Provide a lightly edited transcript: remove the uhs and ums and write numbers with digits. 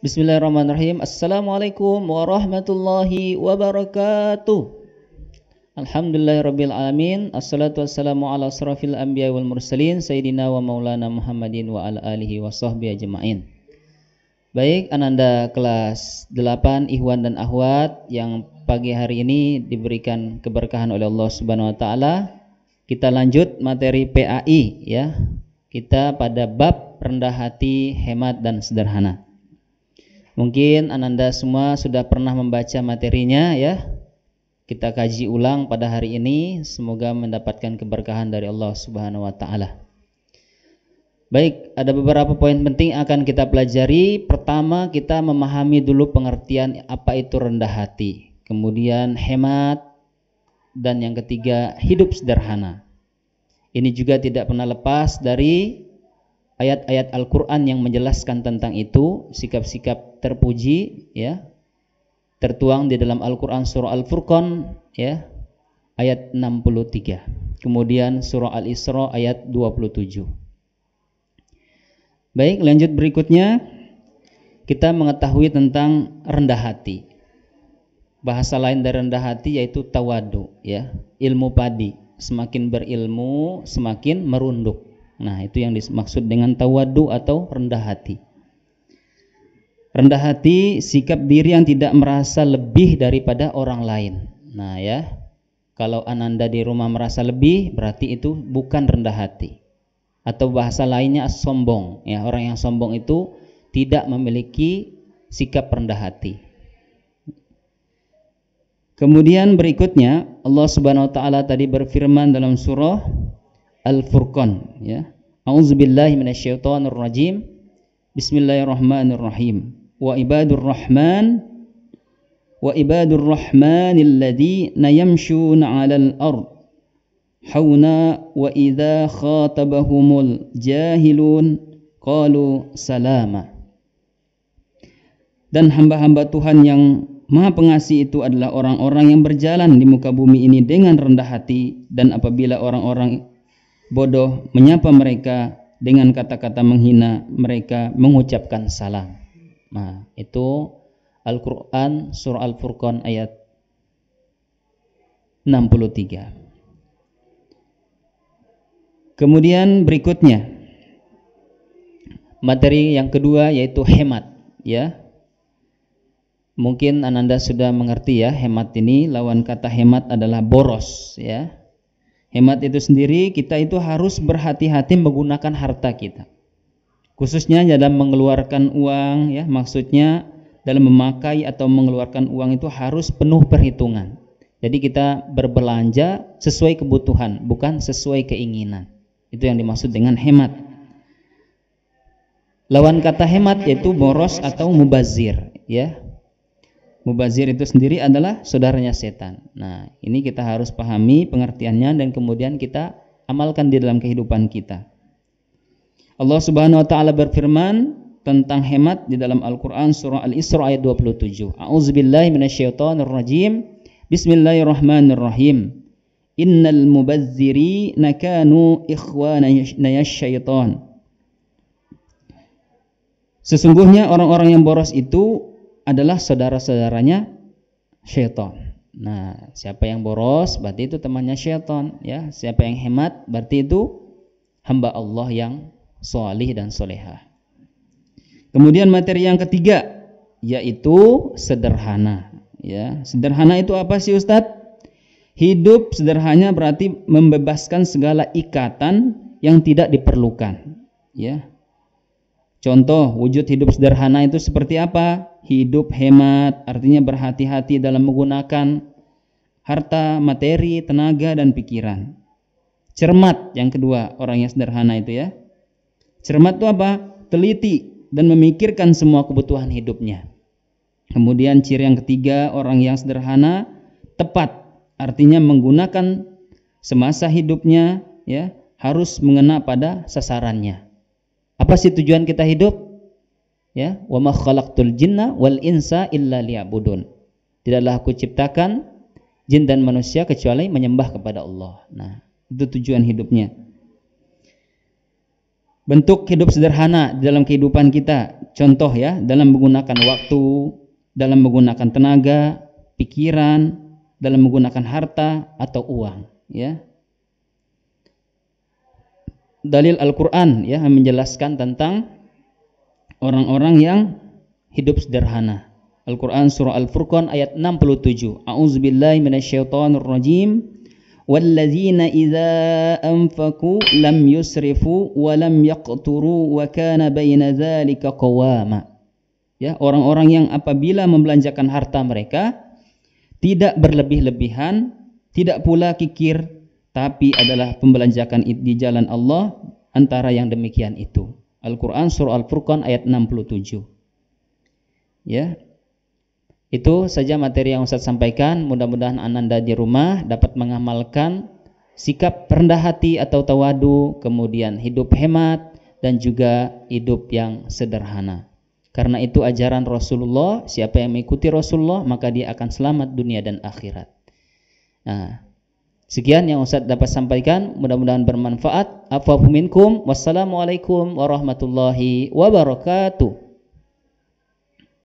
Bismillahirrahmanirrahim. Assalamualaikum warahmatullahi wabarakatuh. Alhamdulillahirabbil alamin. Assalatu wassalamu ala asrafil anbiya wal mursalin sayyidina wa maulana Muhammadin wa ala alihi wa sahbihi ajma'in. Baik, ananda kelas 8 ikhwan dan akhwat yang pagi hari ini diberikan keberkahan oleh Allah Subhanahu wa taala. Kita lanjut materi PAI ya. Kita pada bab rendah hati, hemat dan sederhana. Mungkin ananda semua sudah pernah membaca materinya ya. Kita kaji ulang pada hari ini, semoga mendapatkan keberkahan dari Allah Subhanahu wa taala. Baik, ada beberapa poin penting akan kita pelajari. Pertama, kita memahami dulu pengertian apa itu rendah hati. Kemudian hemat, dan yang ketiga hidup sederhana. Ini juga tidak pernah lepas dari ayat-ayat Al-Quran yang menjelaskan tentang itu, sikap-sikap terpuji ya, tertuang di dalam Al-Quran surah Al-Furqan ya, ayat 63. Kemudian surah Al-Isra ayat 27. Baik, lanjut berikutnya kita mengetahui tentang rendah hati. Bahasa lain dari rendah hati yaitu tawadu ya, ilmu padi. Semakin berilmu semakin merunduk. Nah, itu yang dimaksud dengan tawadu atau rendah hati. Rendah hati, sikap diri yang tidak merasa lebih daripada orang lain. Nah ya, kalau ananda di rumah merasa lebih, berarti itu bukan rendah hati. Atau bahasa lainnya sombong. Ya, orang yang sombong itu tidak memiliki sikap rendah hati. Kemudian berikutnya Allah Subhanahu wa taala tadi berfirman dalam surah Al-Furqan ya. A'udzubillahi minasyaitonir rajim. Bismillahirrahmanirrahim. Wa ibadur rahmanil ladzina yamshuna 'alal ard hauna wa idza khatabahumul jahilun qalu salama. Dan hamba-hamba Tuhan yang Maha Pengasih itu adalah orang-orang yang berjalan di muka bumi ini dengan rendah hati, dan apabila orang-orang bodoh menyapa mereka dengan kata-kata menghina, mereka mengucapkan salam. Nah, itu Al-Quran surah Al-Furqan ayat 63. Kemudian berikutnya materi yang kedua yaitu hemat ya. Mungkin ananda sudah mengerti ya, hemat ini lawan kata hemat adalah boros ya. Hemat itu sendiri, kita itu harus berhati-hati menggunakan harta kita, khususnya dalam mengeluarkan uang ya. Maksudnya dalam memakai atau mengeluarkan uang itu harus penuh perhitungan. Jadi kita berbelanja sesuai kebutuhan, bukan sesuai keinginan. Itu yang dimaksud dengan hemat. Lawan kata hemat yaitu boros atau mubazir ya. Mubazir itu sendiri adalah saudaranya setan. Nah, ini kita harus pahami pengertiannya dan kemudian kita amalkan di dalam kehidupan kita. Allah Subhanahu wa taala berfirman tentang hemat di dalam Al-Qur'an surah Al-Isra ayat 27. A'udzubillahi minasyaitonir rajim. Bismillahirrahmanirrahim. Innal mubazzirina kanu ikhwana syaitan. Sesungguhnya orang-orang yang boros itu adalah saudara-saudaranya syaitan. Nah, siapa yang boros berarti itu temannya syaitan ya. Siapa yang hemat berarti itu hamba Allah yang sholih dan solehah. Kemudian materi yang ketiga yaitu sederhana ya. Sederhana itu apa sih Ustadz? Hidup sederhana berarti membebaskan segala ikatan yang tidak diperlukan ya. Contoh wujud hidup sederhana itu seperti apa? Hidup hemat, artinya berhati-hati dalam menggunakan harta, materi, tenaga, dan pikiran. Cermat yang kedua, orang yang sederhana itu ya. Cermat itu apa? Teliti dan memikirkan semua kebutuhan hidupnya. Kemudian ciri yang ketiga, orang yang sederhana, tepat, artinya menggunakan semasa hidupnya ya, harus mengena pada sasarannya. Apa sih tujuan kita hidup? Ya, wa ma khalaqtul jinna wal insa illa liya'budun. Tidaklah aku ciptakan jin dan manusia kecuali menyembah kepada Allah. Nah, itu tujuan hidupnya. Bentuk hidup sederhana dalam kehidupan kita. contoh ya, dalam menggunakan waktu, dalam menggunakan tenaga, pikiran, dalam menggunakan harta atau uang, ya. Dalil Al-Qur'an ya menjelaskan tentang orang-orang yang hidup sederhana. Al-Qur'an surah Al-Furqan ayat 67. A'udzubillahi minasyaitonirrajim. Walladzina idza anfaqu lam yusrifu wa lam yaqturu wa kana baina dzalika qawama. Ya, orang-orang yang apabila membelanjakan harta mereka tidak berlebih-lebihan, tidak pula kikir, tapi adalah pembelanjakan di jalan Allah antara yang demikian itu. Al-Qur'an surah Al-Furqan ayat 67. Ya. Itu saja materi yang Ustaz sampaikan. Mudah-mudahan ananda di rumah dapat mengamalkan sikap rendah hati atau tawadu, kemudian hidup hemat dan juga hidup yang sederhana. Karena itu ajaran Rasulullah, siapa yang mengikuti Rasulullah maka dia akan selamat dunia dan akhirat. Nah, sekian yang Ustaz dapat sampaikan, mudah-mudahan bermanfaat. Afa minkum, wassalamualaikum warahmatullahi wabarakatuh.